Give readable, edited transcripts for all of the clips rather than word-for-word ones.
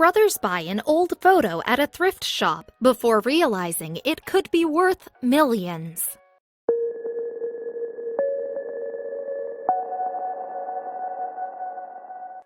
brothers buy an old photo at a thrift shop before realizing it could be worth millions.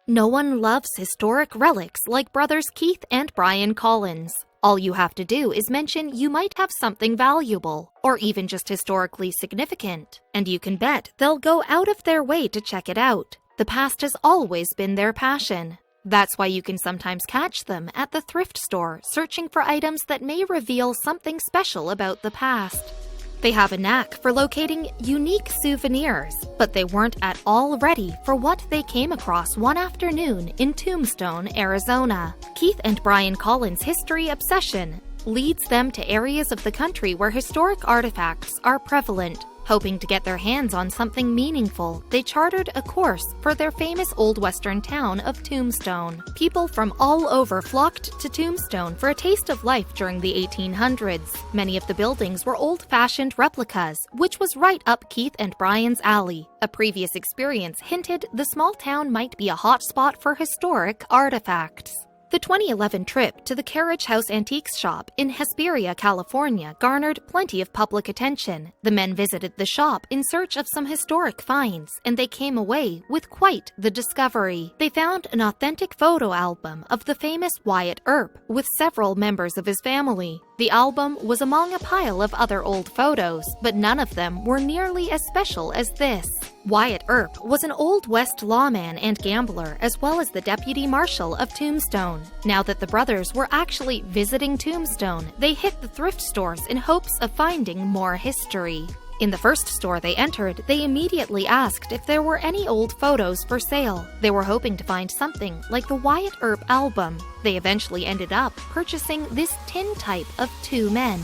No one loves historic relics like brothers Keith and Brian Collins. All you have to do is mention you might have something valuable, or even just historically significant, and you can bet they'll go out of their way to check it out. The past has always been their passion. That's why you can sometimes catch them at the thrift store searching for items that may reveal something special about the past. They have a knack for locating unique souvenirs, but they weren't at all ready for what they came across one afternoon in Tombstone, Arizona. Keith and Brian Collins' history obsession leads them to areas of the country where historic artifacts are prevalent. Hoping to get their hands on something meaningful, they chartered a course for their famous old western town of Tombstone. People from all over flocked to Tombstone for a taste of life during the 1800s. Many of the buildings were old-fashioned replicas, which was right up Keith and Brian's alley. A previous experience hinted the small town might be a hotspot for historic artifacts. The 2011 trip to the Carriage House Antiques shop in Hesperia, California garnered plenty of public attention. The men visited the shop in search of some historic finds, and they came away with quite the discovery. They found an authentic photo album of the famous Wyatt Earp with several members of his family. The album was among a pile of other old photos, but none of them were nearly as special as this. Wyatt Earp was an Old West lawman and gambler, as well as the deputy marshal of Tombstone. Now that the brothers were actually visiting Tombstone, they hit the thrift stores in hopes of finding more history. In the first store they entered, they immediately asked if there were any old photos for sale. They were hoping to find something like the Wyatt Earp album. They eventually ended up purchasing this tintype of two men.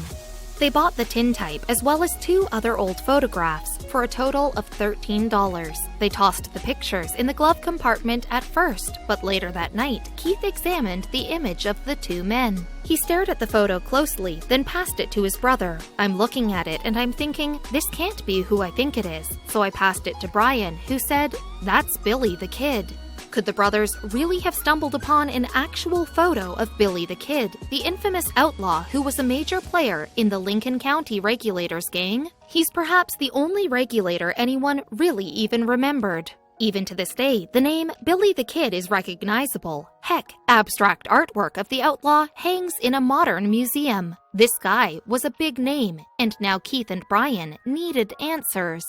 They bought the tintype as well as two other old photographs for a total of $13. They tossed the pictures in the glove compartment at first, but later that night, Keith examined the image of the two men. He stared at the photo closely, then passed it to his brother. I'm looking at it and I'm thinking, this can't be who I think it is. So I passed it to Brian, who said, that's Billy the Kid. Could the brothers really have stumbled upon an actual photo of Billy the Kid, the infamous outlaw who was a major player in the Lincoln County Regulators gang? He's perhaps the only regulator anyone really even remembered. Even to this day, the name Billy the Kid is recognizable. Heck, abstract artwork of the outlaw hangs in a modern museum. This guy was a big name, and now Keith and Brian needed answers.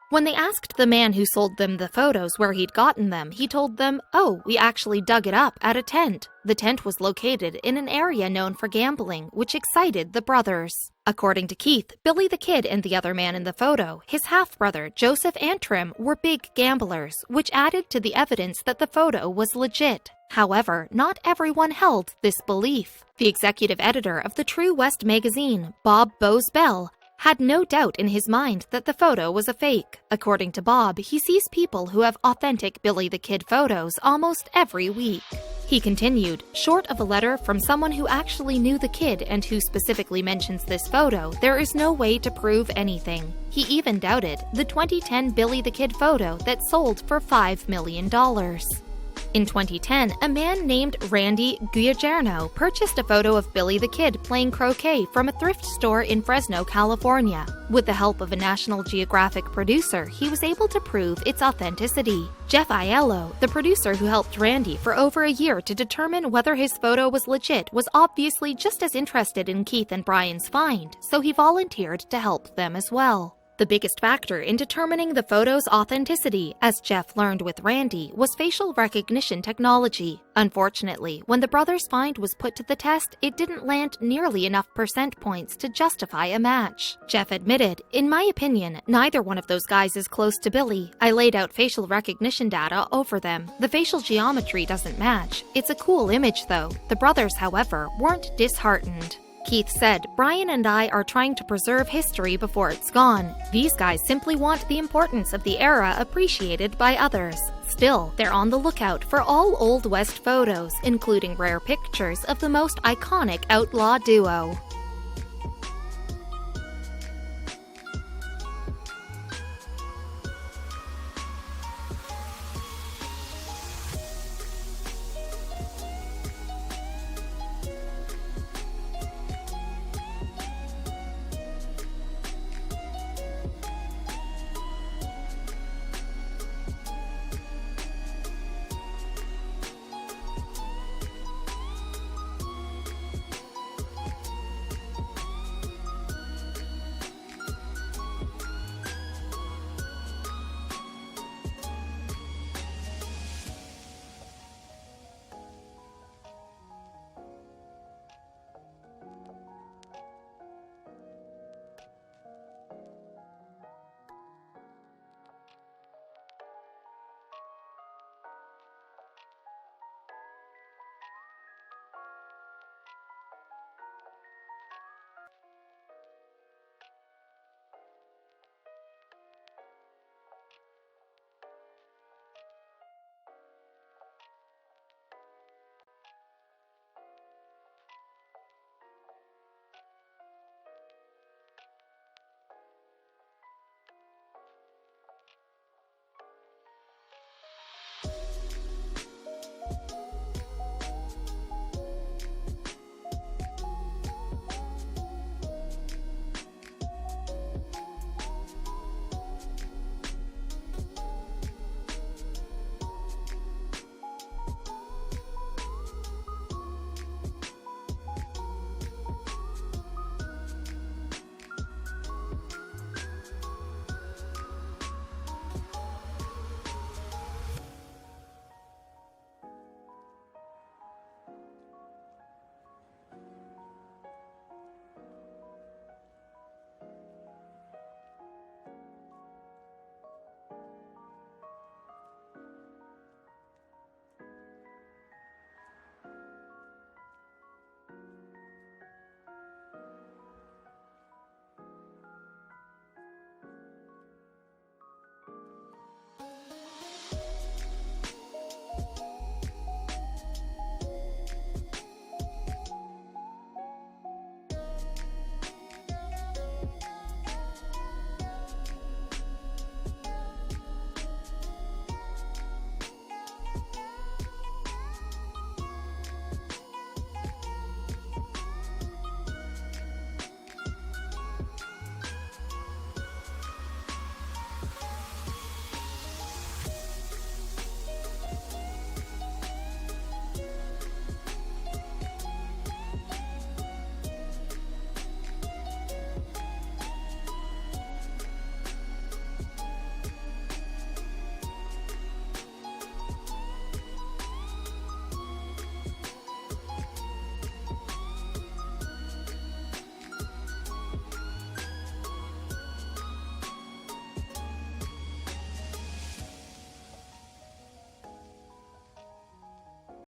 When they asked the man who sold them the photos where he'd gotten them, he told them, oh, we actually dug it up at a tent. The tent was located in an area known for gambling, which excited the brothers. According to Keith, Billy the Kid and the other man in the photo, his half-brother Joseph Antrim, were big gamblers, which added to the evidence that the photo was legit. However, not everyone held this belief. The executive editor of the True West magazine, Bob Bose Bell, had no doubt in his mind that the photo was a fake. According to Bob, he sees people who have authentic Billy the Kid photos almost every week. He continued, short of a letter from someone who actually knew the kid and who specifically mentions this photo, there is no way to prove anything. He even doubted the 2010 Billy the Kid photo that sold for $5 million. In 2010, a man named Randy Guillermo purchased a photo of Billy the Kid playing croquet from a thrift store in Fresno, California. With the help of a National Geographic producer, he was able to prove its authenticity. Jeff Aiello, the producer who helped Randy for over a year to determine whether his photo was legit, was obviously just as interested in Keith and Brian's find, so he volunteered to help them as well. The biggest factor in determining the photo's authenticity, as Jeff learned with Randy, was facial recognition technology. Unfortunately, when the brothers' find was put to the test, it didn't land nearly enough percent points to justify a match. Jeff admitted, in my opinion, neither one of those guys is close to Billy. I laid out facial recognition data over them. The facial geometry doesn't match. It's a cool image though. The brothers, however, weren't disheartened. Keith said, Brian and I are trying to preserve history before it's gone. These guys simply want the importance of the era appreciated by others. Still, they're on the lookout for all Old West photos, including rare pictures of the most iconic outlaw duo.